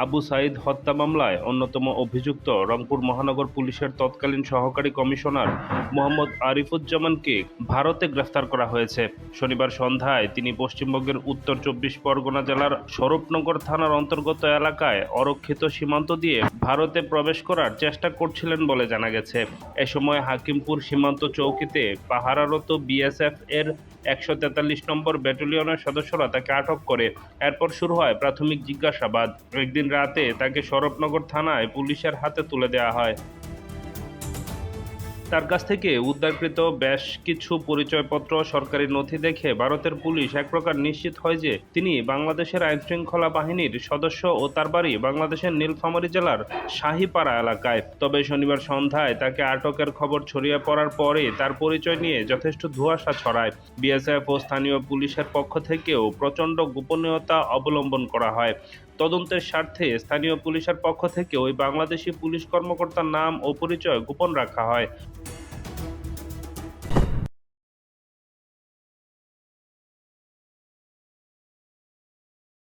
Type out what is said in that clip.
আবু সাঈদ হত্যা মামলায় অন্যতম অভিযুক্ত রংপুর মহানগর পুলিশের তৎকালীন সহকারী কমিশনার মোহাম্মদ আরিফুজ্জামানকে ভারতে গ্রেফতার করা হয়েছে। শনিবার সন্ধ্যায় তিনি পশ্চিমবঙ্গের উত্তর ২৪ পরগনা জেলার স্বরূপনগর থানার অন্তর্গত এলাকায় অরক্ষিত সীমান্ত দিয়ে ভারতে প্রবেশ করার চেষ্টা করছিলেন বলে জানা গেছে। এ সময় হাকিমপুর সীমান্ত চৌকিতে পাহারারত বিএসএফ এর ১৪৩ নম্বর ব্যাটালিয়নের সদস্যরা তাকে আটক করে। এরপর শুরু হয় প্রাথমিক জিজ্ঞাসাবাদ। একদিন রাতে তাকে স্বরূপনগর থানায় পুলিশের হাতে তুলে দেওয়া হয়। তার কাছ থেকে উদ্ধারকৃত বেশ কিছু পরিচয়পত্র, সরকারি নথি দেখে ভারতের পুলিশ এক প্রকার নিশ্চিত হয় যে তিনি বাংলাদেশের আইনশৃঙ্খলা বাহিনীর সদস্য ও তার বাড়ি বাংলাদেশের নীলফামারী জেলার শাহীপাড়া এলাকায়। তবে শনিবার সন্ধ্যায় তাকে আটকের খবর ছড়িয়ে পড়ার পরে তার পরিচয় নিয়ে যথেষ্ট ধোঁয়াশা ছড়ায়। বিএসএফ ও স্থানীয় পুলিশের পক্ষ থেকেও প্রচণ্ড গোপনীয়তা অবলম্বন করা হয়। তদন্তের স্বার্থে স্থানীয় পুলিশের পক্ষ থেকে ওই বাংলাদেশি পুলিশ কর্মকর্তার নাম ও পরিচয় গোপন রাখা হয়।